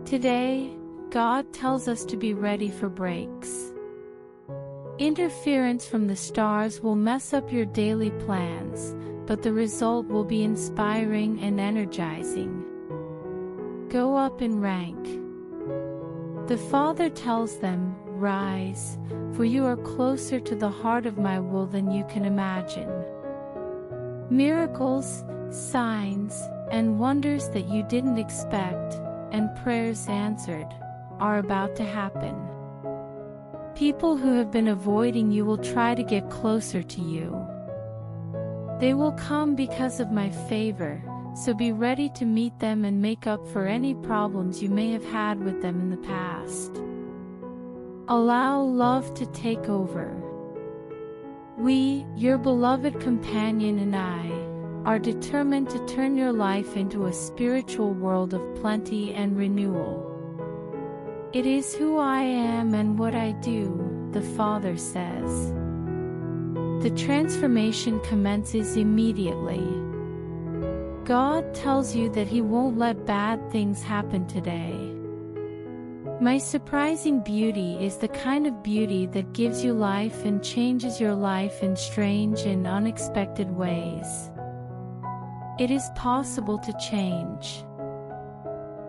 Today, God tells us to be ready for breaks. Interference from the stars will mess up your daily plans, but the result will be inspiring and energizing. Go up in rank. The Father tells them, "Rise, for you are closer to the heart of my will than you can imagine." Miracles, signs, and wonders that you didn't expect, and prayers answered, are about to happen. People who have been avoiding you will try to get closer to you. They will come because of my favor, so be ready to meet them and make up for any problems you may have had with them in the past. Allow love to take over. We, your beloved companion and I, are determined to turn your life into a spiritual world of plenty and renewal. It is who I am and what I do, the Father says. The transformation commences immediately. God tells you that He won't let bad things happen today. My surprising beauty is the kind of beauty that gives you life and changes your life in strange and unexpected ways. It is possible to change.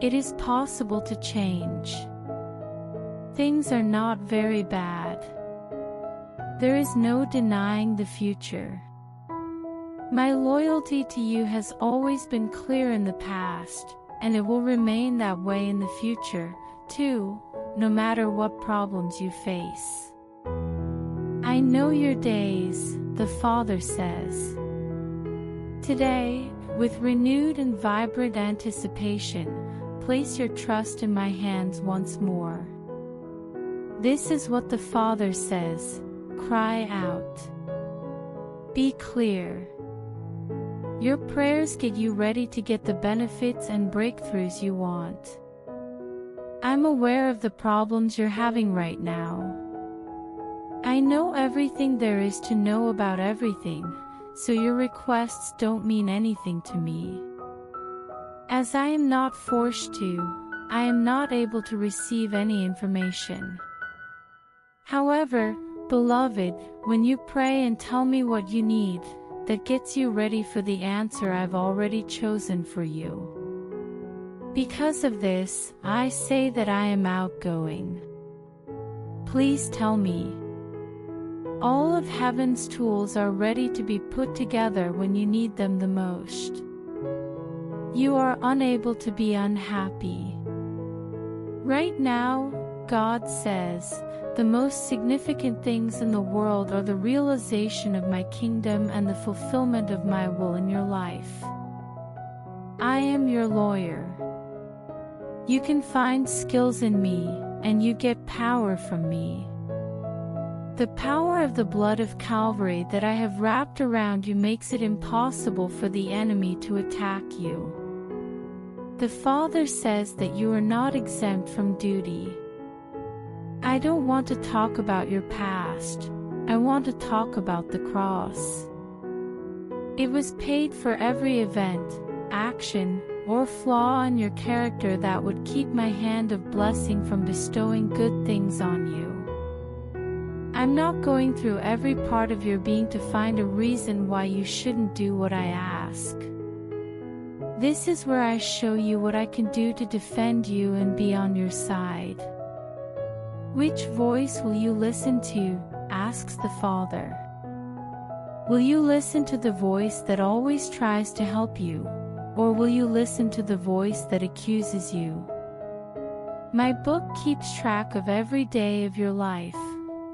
It is possible to change. Things are not very bad. There is no denying the future. My loyalty to you has always been clear in the past, and it will remain that way in the future, too, no matter what problems you face. I know your days, the Father says. Today, with renewed and vibrant anticipation, place your trust in my hands once more. This is what the Father says, cry out. Be clear. Your prayers get you ready to get the benefits and breakthroughs you want. I'm aware of the problems you're having right now. I know everything there is to know about everything, so your requests don't mean anything to me. As I am not forced to, I am not able to receive any information. However, beloved, when you pray and tell me what you need, that gets you ready for the answer I've already chosen for you. Because of this, I say that I am outgoing. Please tell me. All of heaven's tools are ready to be put together when you need them the most. You are unable to be unhappy. Right now, God says, the most significant things in the world are the realization of my kingdom and the fulfillment of my will in your life. I am your lawyer. You can find skills in me, and you get power from me. The power of the blood of Calvary that I have wrapped around you makes it impossible for the enemy to attack you. The Father says that you are not exempt from duty. I don't want to talk about your past. I want to talk about the cross. It was paid for every event, action, or flaw in your character that would keep my hand of blessing from bestowing good things on you. I'm not going through every part of your being to find a reason why you shouldn't do what I ask. This is where I show you what I can do to defend you and be on your side. Which voice will you listen to? Asks the Father. Will you listen to the voice that always tries to help you, or will you listen to the voice that accuses you? My book keeps track of every day of your life,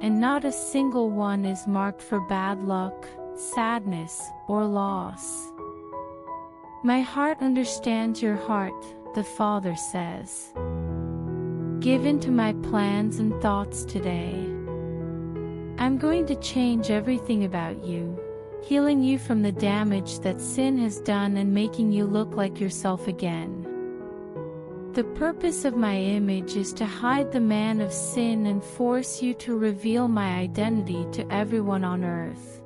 and not a single one is marked for bad luck, sadness, or loss. My heart understands your heart, the Father says. Give in to my plans and thoughts today. I'm going to change everything about you, healing you from the damage that sin has done and making you look like yourself again. The purpose of my image is to hide the man of sin and force you to reveal my identity to everyone on earth.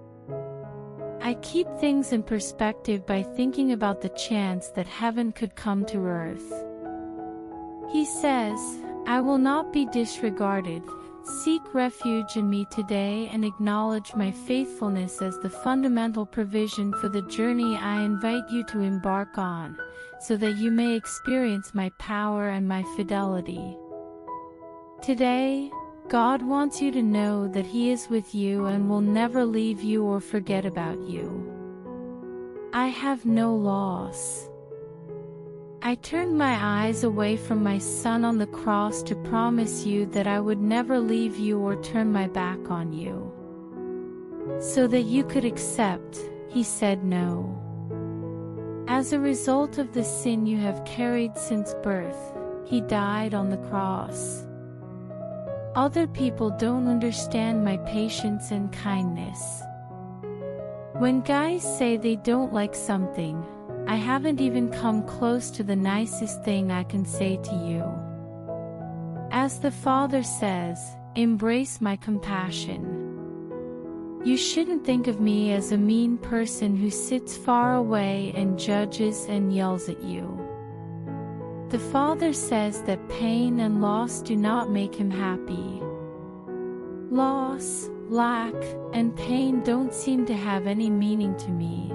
I keep things in perspective by thinking about the chance that heaven could come to earth. He says, I will not be disregarded. Seek refuge in me today and acknowledge my faithfulness as the fundamental provision for the journey I invite you to embark on, so that you may experience my power and my fidelity. Today, God wants you to know that He is with you and will never leave you or forget about you. I have no loss. I turned my eyes away from my Son on the cross to promise you that I would never leave you or turn my back on you. So that you could accept, He said no. As a result of the sin you have carried since birth, He died on the cross. Other people don't understand my patience and kindness. When guys say they don't like something, I haven't even come close to the nicest thing I can say to you. As the Father says, embrace my compassion. You shouldn't think of me as a mean person who sits far away and judges and yells at you. The Father says that pain and loss do not make Him happy. Loss, lack, and pain don't seem to have any meaning to me.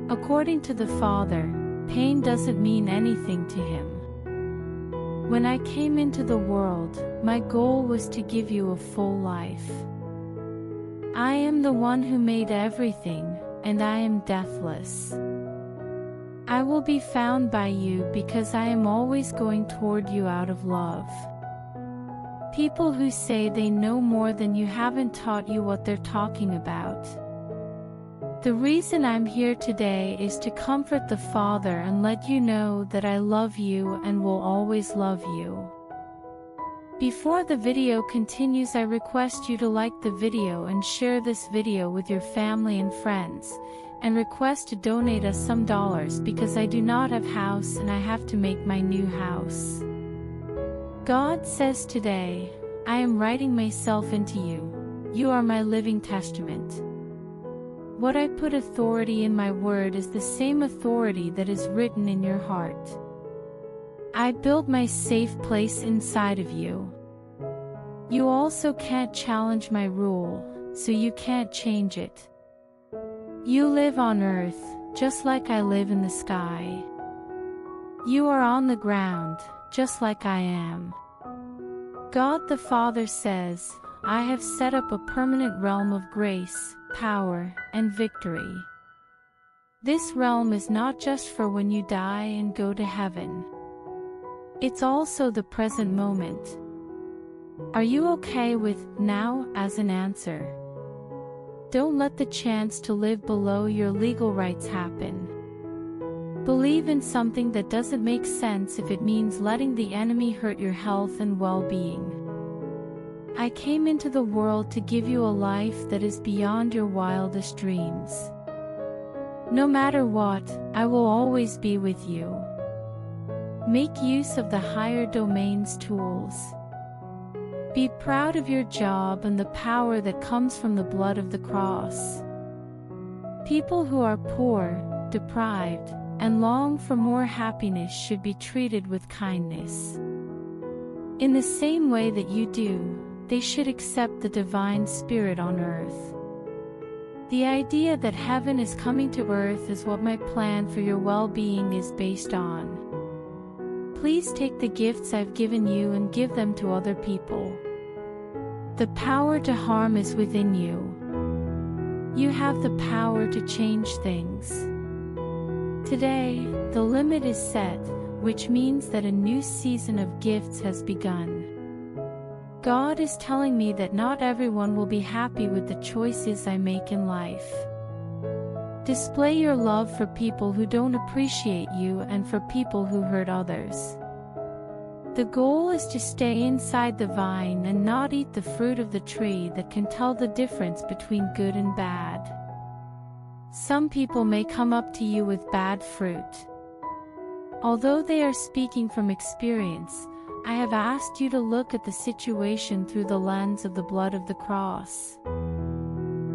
According to the Father, pain doesn't mean anything to Him. When I came into the world, my goal was to give you a full life. I am the one who made everything, and I am deathless. I will be found by you because I am always going toward you out of love. People who say they know more than you haven't taught you what they're talking about. The reason I'm here today is to comfort the Father and let you know that I love you and will always love you. Before the video continues, I request you to like the video and share this video with your family and friends, and request to donate us some dollars because I do not have house and I have to make my new house. God says today, I am writing myself into you. You are my living testament. What I put authority in my word is the same authority that is written in your heart. I build my safe place inside of you. You also can't challenge my rule, so you can't change it. You live on earth, just like I live in the sky. You are on the ground, just like I am. God the Father says, I have set up a permanent realm of grace, power, and victory. This realm is not just for when you die and go to heaven. It's also the present moment. Are you okay with now as an answer? Don't let the chance to live below your legal rights happen. Believe in something that doesn't make sense if it means letting the enemy hurt your health and well-being. I came into the world to give you a life that is beyond your wildest dreams. No matter what, I will always be with you. Make use of the higher domains tools. Be proud of your job and the power that comes from the blood of the cross. People who are poor, deprived, and long for more happiness should be treated with kindness. In the same way that you do, they should accept the divine spirit on earth. The idea that heaven is coming to earth is what my plan for your well-being is based on. Please take the gifts I've given you and give them to other people. The power to harm is within you. You have the power to change things. Today, the limit is set, which means that a new season of gifts has begun. God is telling me that not everyone will be happy with the choices I make in life. Display your love for people who don't appreciate you and for people who hurt others. The goal is to stay inside the vine and not eat the fruit of the tree that can tell the difference between good and bad. Some people may come up to you with bad fruit. Although they are speaking from experience, I have asked you to look at the situation through the lens of the blood of the cross.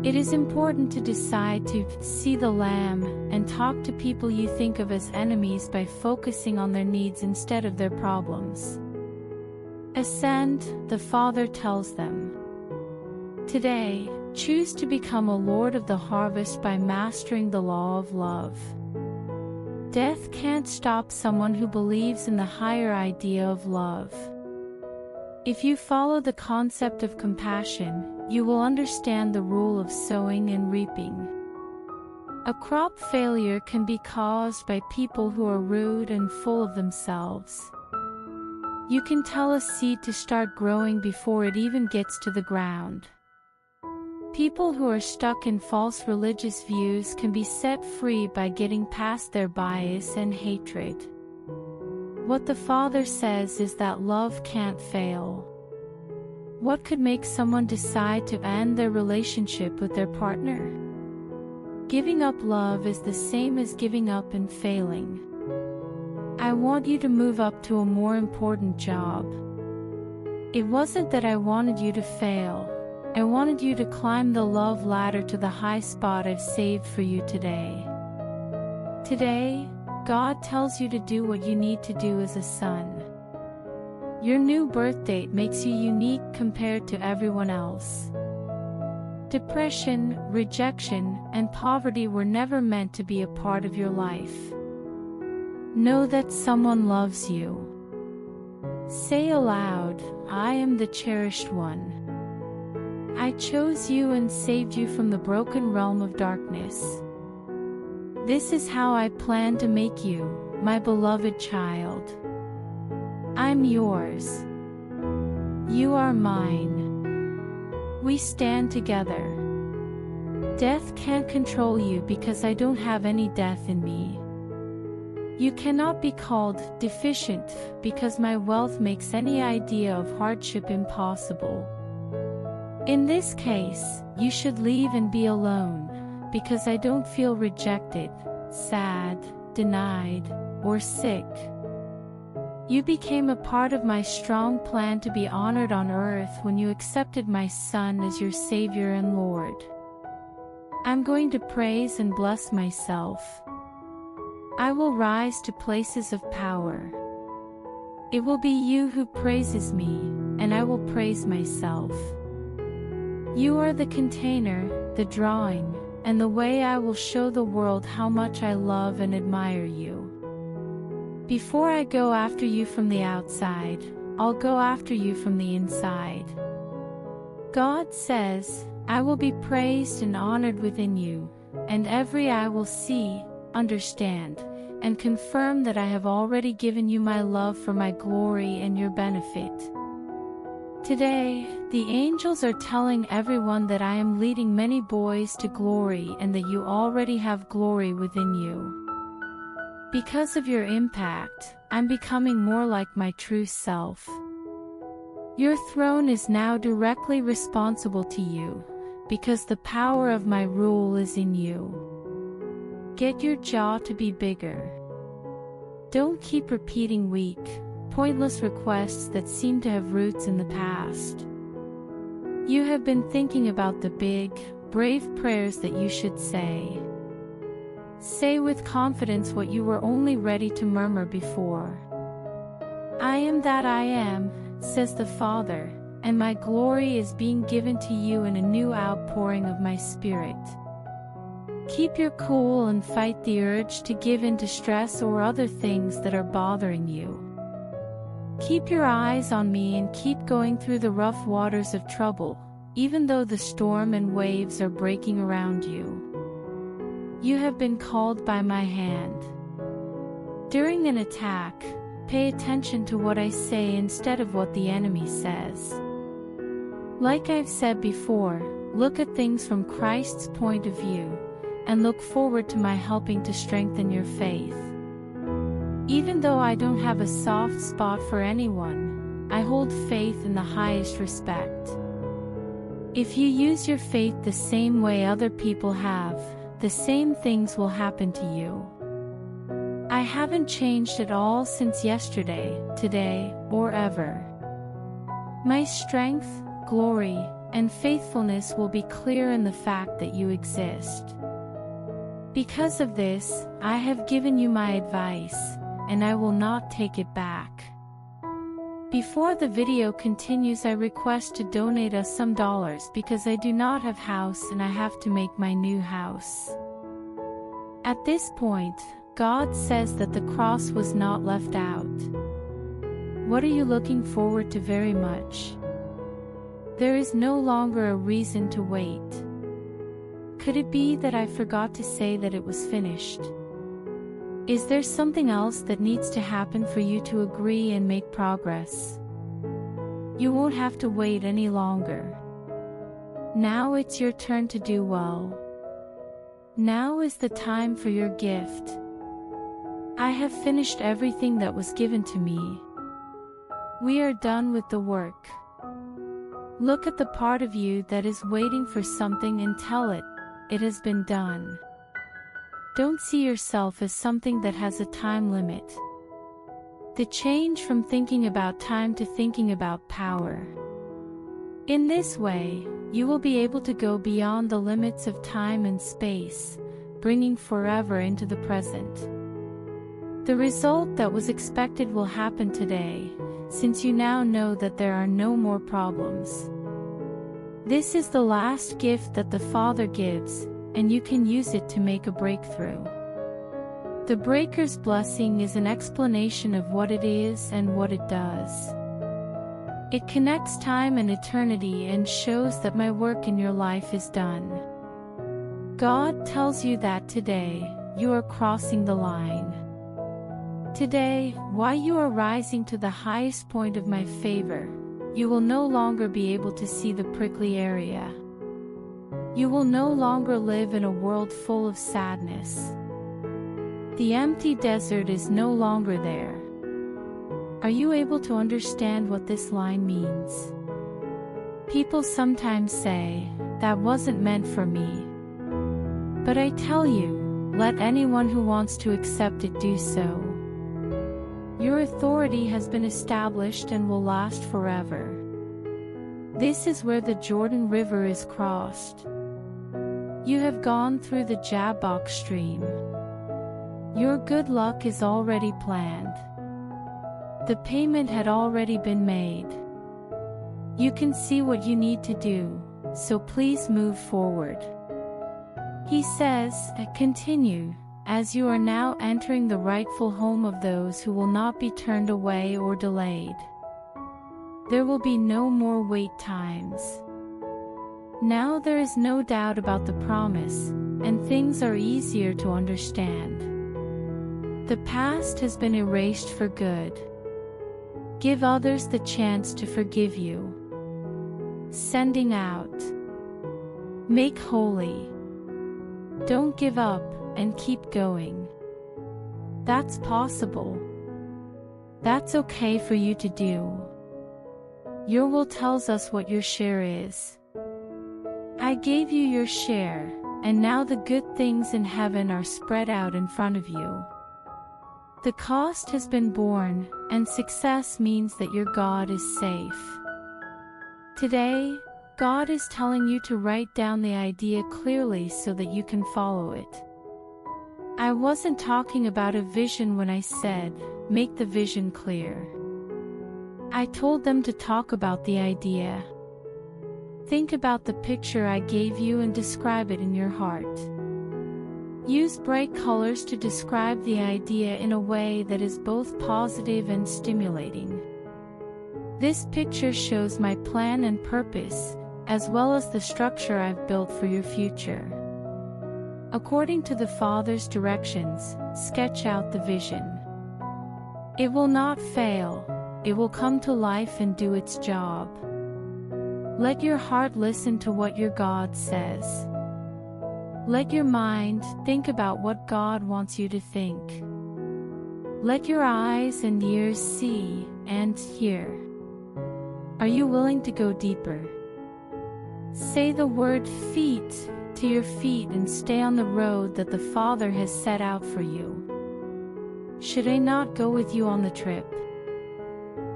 It is important to decide to see the lamb and talk to people you think of as enemies by focusing on their needs instead of their problems. Ascend, the Father tells them. Today, choose to become a lord of the harvest by mastering the law of love. Death can't stop someone who believes in the higher idea of love. If you follow the concept of compassion, you will understand the rule of sowing and reaping. A crop failure can be caused by people who are rude and full of themselves. You can tell a seed to start growing before it even gets to the ground. People who are stuck in false religious views can be set free by getting past their bias and hatred. What the Father says is that love can't fail. What could make someone decide to end their relationship with their partner? Giving up love is the same as giving up and failing. I want you to move up to a more important job. It wasn't that I wanted you to fail. I wanted you to climb the love ladder to the high spot I've saved for you today. Today, God tells you to do what you need to do as a son. Your new birth date makes you unique compared to everyone else. Depression, rejection, and poverty were never meant to be a part of your life. Know that someone loves you. Say aloud, I am the cherished one. I chose you and saved you from the broken realm of darkness. This is how I plan to make you, my beloved child. I'm yours. You are mine. We stand together. Death can't control you because I don't have any death in me. You cannot be called deficient because my wealth makes any idea of hardship impossible. In this case, you should leave and be alone, because I don't feel rejected, sad, denied, or sick. You became a part of my strong plan to be honored on earth when you accepted my Son as your Savior and Lord. I'm going to praise and bless myself. I will rise to places of power. It will be you who praises me, and I will praise myself. You are the container, the drawing, and the way I will show the world how much I love and admire you. Before I go after you from the outside, I'll go after you from the inside. God says, I will be praised and honored within you, and every eye will see, understand, and confirm that I have already given you my love for my glory and your benefit. Today, the angels are telling everyone that I am leading many boys to glory and that you already have glory within you. Because of your impact, I'm becoming more like my true self. Your throne is now directly responsible to you, because the power of my rule is in you. Get your jaw to be bigger. Don't keep repeating weak, pointless requests that seem to have roots in the past. You have been thinking about the big, brave prayers that you should say. Say with confidence what you were only ready to murmur before. I am that I am, says the Father, and my glory is being given to you in a new outpouring of my Spirit. Keep your cool and fight the urge to give in to stress or other things that are bothering you. Keep your eyes on me and keep going through the rough waters of trouble, even though the storm and waves are breaking around you. You have been called by my hand. During an attack, pay attention to what I say instead of what the enemy says. Like I've said before, look at things from Christ's point of view, and look forward to my helping to strengthen your faith. Even though I don't have a soft spot for anyone, I hold faith in the highest respect. If you use your faith the same way other people have, the same things will happen to you. I haven't changed at all since yesterday, today, or ever. My strength, glory, and faithfulness will be clear in the fact that you exist. Because of this, I have given you my advice, and I will not take it back. Before the video continues, I request to donate us some dollars because I do not have house and I have to make my new house. At this point, God says that the cross was not left out. What are you looking forward to very much? There is no longer a reason to wait. Could it be that I forgot to say that it was finished? Is there something else that needs to happen for you to agree and make progress? You won't have to wait any longer. Now it's your turn to do well. Now is the time for your gift. I have finished everything that was given to me. We are done with the work. Look at the part of you that is waiting for something and tell it, it has been done. Don't see yourself as something that has a time limit. The change from thinking about time to thinking about power. In this way, you will be able to go beyond the limits of time and space, bringing forever into the present. The result that was expected will happen today, since you now know that there are no more problems. This is the last gift that the Father gives, and you can use it to make a breakthrough. The breaker's blessing is an explanation of what it is and what it does. It connects time and eternity and shows that my work in your life is done. God tells you that today, you are crossing the line. Today, while you are rising to the highest point of my favor, you will no longer be able to see the prickly area. You will no longer live in a world full of sadness. The empty desert is no longer there. Are you able to understand what this line means? People sometimes say, that wasn't meant for me. But I tell you, let anyone who wants to accept it do so. Your authority has been established and will last forever. This is where the Jordan River is crossed. You have gone through the Jabbok stream. Your good luck is already planned. The payment had already been made. You can see what you need to do, so please move forward. He says, continue, as you are now entering the rightful home of those who will not be turned away or delayed. There will be no more wait times. Now there is no doubt about the promise, and things are easier to understand. The past has been erased for good. Give others the chance to forgive you. Sending out. Make holy. Don't give up, and keep going. That's possible. That's okay for you to do. Your will tells us what your share is. I gave you your share, and now the good things in heaven are spread out in front of you. The cost has been borne, and success means that your God is safe. Today, God is telling you to write down the idea clearly so that you can follow it. I wasn't talking about a vision when I said, make the vision clear. I told them to talk about the idea. Think about the picture I gave you and describe it in your heart. Use bright colors to describe the idea in a way that is both positive and stimulating. This picture shows my plan and purpose, as well as the structure I've built for your future. According to the Father's directions, sketch out the vision. It will not fail, it will come to life and do its job. Let your heart listen to what your God says. Let your mind think about what God wants you to think. Let your eyes and ears see and hear. Are you willing to go deeper? Say the word feet to your feet and stay on the road that the Father has set out for you. Should I not go with you on the trip?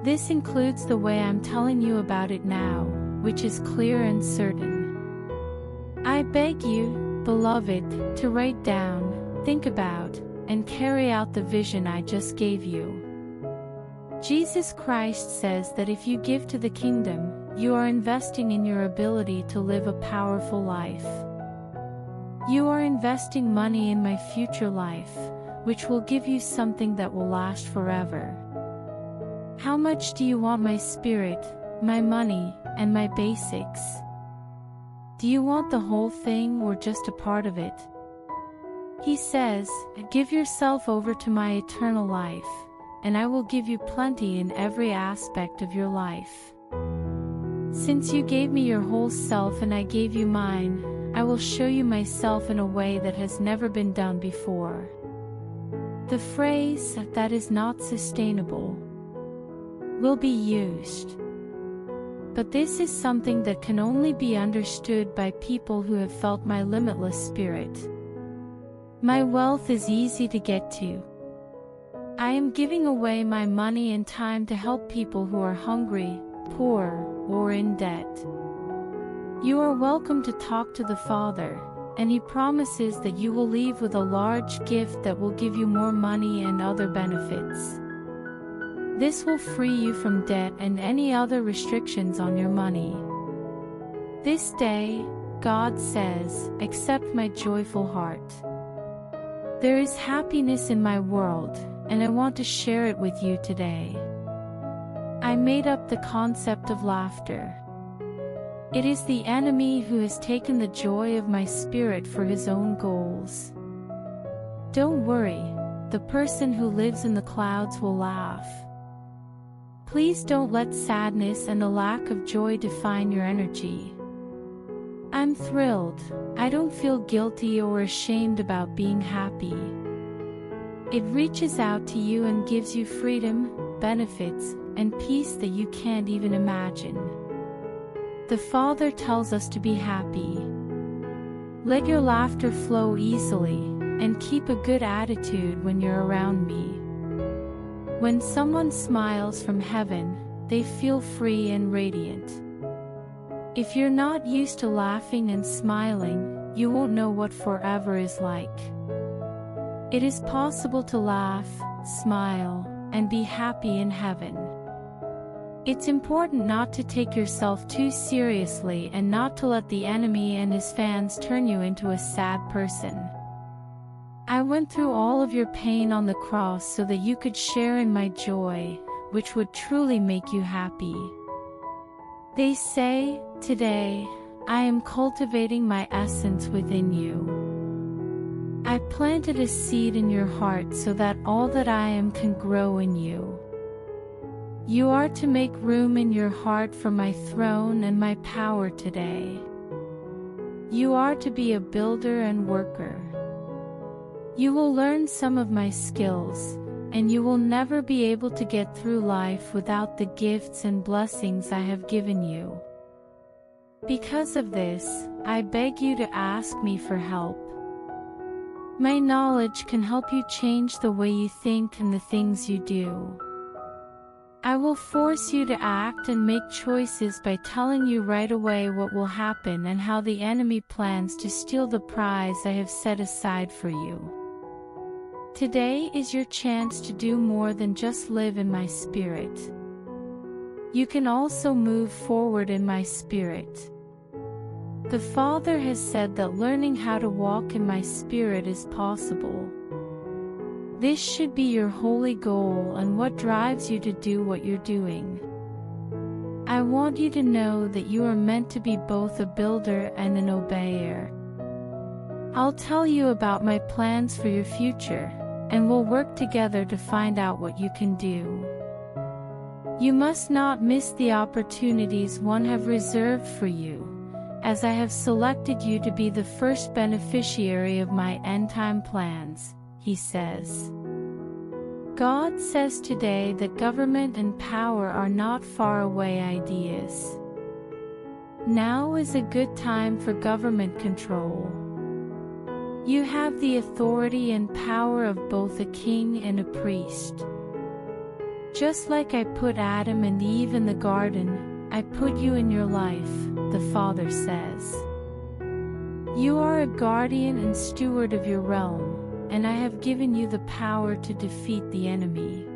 This includes the way I'm telling you about it now, which is clear and certain. I beg you, beloved, to write down, think about, and carry out the vision I just gave you. Jesus Christ says that if you give to the kingdom, you are investing in your ability to live a powerful life. You are investing money in my future life, which will give you something that will last forever. How much do you want my spirit, my money, and my basics? Do you want the whole thing or just a part of it? He says, give yourself over to my eternal life, and I will give you plenty in every aspect of your life. Since you gave me your whole self and I gave you mine, I will show you myself in a way that has never been done before. The phrase, that is not sustainable, will be used. But this is something that can only be understood by people who have felt my limitless spirit. My wealth is easy to get to. I am giving away my money and time to help people who are hungry, poor, or in debt. You are welcome to talk to the Father, and He promises that you will leave with a large gift that will give you more money and other benefits. This will free you from debt and any other restrictions on your money. This day, God says, accept my joyful heart. There is happiness in my world, and I want to share it with you today. I made up the concept of laughter. It is the enemy who has taken the joy of my spirit for his own goals. Don't worry, the person who lives in the clouds will laugh. Please don't let sadness and a lack of joy define your energy. I'm thrilled. I don't feel guilty or ashamed about being happy. It reaches out to you and gives you freedom, benefits, and peace that you can't even imagine. The Father tells us to be happy. Let your laughter flow easily, and keep a good attitude when you're around me. When someone smiles from heaven, they feel free and radiant. If you're not used to laughing and smiling, you won't know what forever is like. It is possible to laugh, smile, and be happy in heaven. It's important not to take yourself too seriously and not to let the enemy and his fans turn you into a sad person. I went through all of your pain on the cross so that you could share in my joy, which would truly make you happy. They say, today, I am cultivating my essence within you. I planted a seed in your heart so that all that I am can grow in you. You are to make room in your heart for my throne and my power today. You are to be a builder and worker. You will learn some of my skills, and you will never be able to get through life without the gifts and blessings I have given you. Because of this, I beg you to ask me for help. My knowledge can help you change the way you think and the things you do. I will force you to act and make choices by telling you right away what will happen and how the enemy plans to steal the prize I have set aside for you. Today is your chance to do more than just live in my spirit. You can also move forward in my spirit. The Father has said that learning how to walk in my spirit is possible. This should be your holy goal and what drives you to do what you're doing. I want you to know that you are meant to be both a builder and an obeyer. I'll tell you about my plans for your future, and we'll work together to find out what you can do. You must not miss the opportunities one have reserved for you, as I have selected you to be the first beneficiary of my end-time plans, he says. God says today that government and power are not far away ideas. Now is a good time for government control. You have the authority and power of both a king and a priest. Just like I put Adam and Eve in the garden, I put you in your life, the Father says. You are a guardian and steward of your realm, and I have given you the power to defeat the enemy.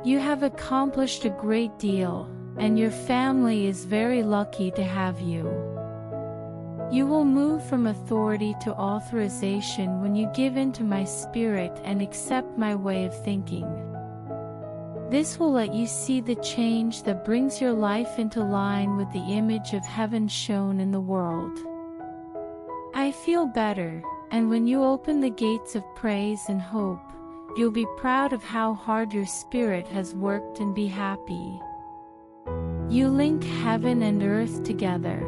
You have accomplished a great deal, and your family is very lucky to have you. You will move from authority to authorization when you give in to my spirit and accept my way of thinking. This will let you see the change that brings your life into line with the image of heaven shown in the world. I feel better, and when you open the gates of praise and hope, you'll be proud of how hard your spirit has worked and be happy. You link heaven and earth together.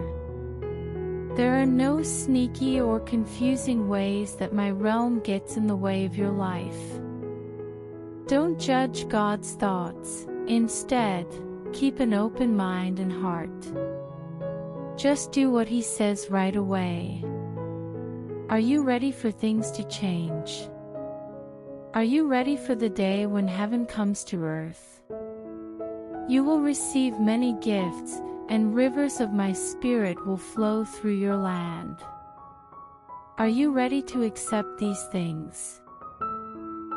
There are no sneaky or confusing ways that my realm gets in the way of your life. Don't judge God's thoughts. Instead, keep an open mind and heart. Just do what He says right away. Are you ready for things to change? Are you ready for the day when heaven comes to earth? You will receive many gifts, and rivers of my spirit will flow through your land. Are you ready to accept these things?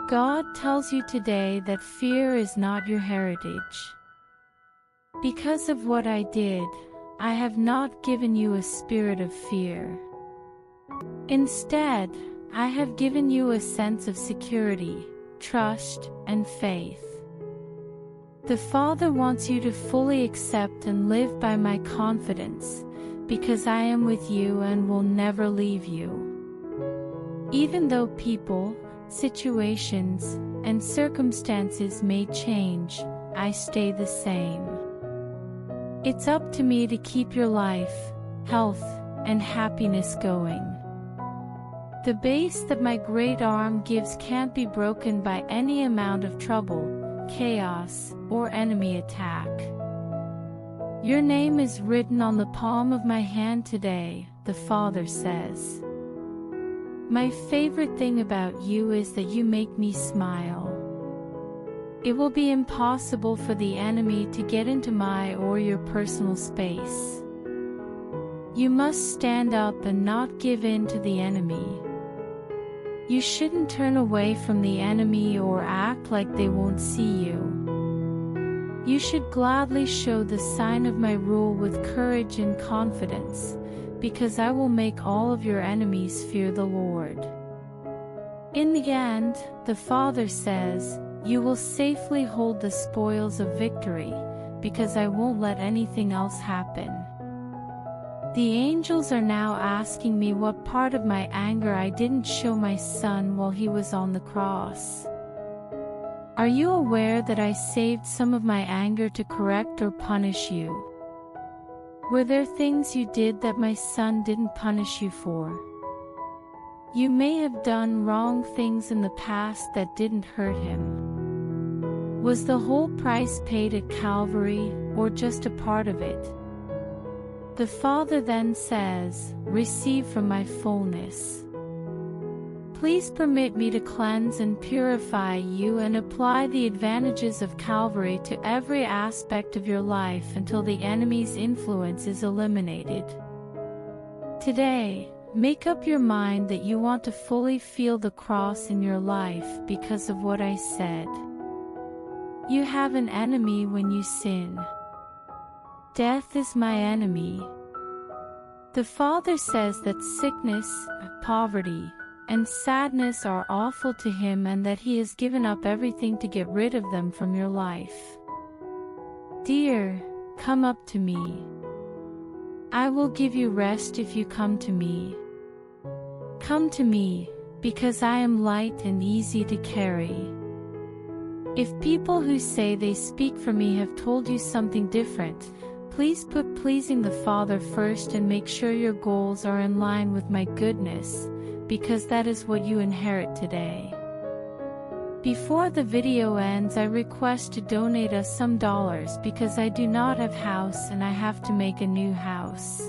God tells you today that fear is not your heritage. Because of what I did, I have not given you a spirit of fear. Instead, I have given you a sense of security, trust, and faith. The Father wants you to fully accept and live by my confidence, because I am with you and will never leave you. Even though people, situations, and circumstances may change, I stay the same. It's up to me to keep your life, health, and happiness going. The base that my great arm gives can't be broken by any amount of trouble, chaos, or enemy attack. Your name is written on the palm of my hand today, the Father says. My favorite thing about you is that you make me smile. It will be impossible for the enemy to get into my or your personal space. You must stand up and not give in to the enemy. You shouldn't turn away from the enemy or act like they won't see you. You should gladly show the sign of my rule with courage and confidence, because I will make all of your enemies fear the Lord. In the end, the Father says, you will safely hold the spoils of victory, because I won't let anything else happen. The angels are now asking me what part of my anger I didn't show my Son while He was on the cross. Are you aware that I saved some of my anger to correct or punish you? Were there things you did that my Son didn't punish you for? You may have done wrong things in the past that didn't hurt Him. Was the whole price paid at Calvary, or just a part of it? The Father then says, receive from my fullness. Please permit me to cleanse and purify you and apply the advantages of Calvary to every aspect of your life until the enemy's influence is eliminated. Today, make up your mind that you want to fully feel the cross in your life because of what I said. You have an enemy when you sin. Death is my enemy. The Father says that sickness, poverty, and sadness are awful to Him and that He has given up everything to get rid of them from your life. Dear, come up to me. I will give you rest if you come to me. Come to me, because I am light and easy to carry. If people who say they speak for me have told you something different, please put pleasing the Father first and make sure your goals are in line with my goodness, because that is what you inherit today. Before the video ends, I request to donate us some dollars because I do not have house and I have to make a new house.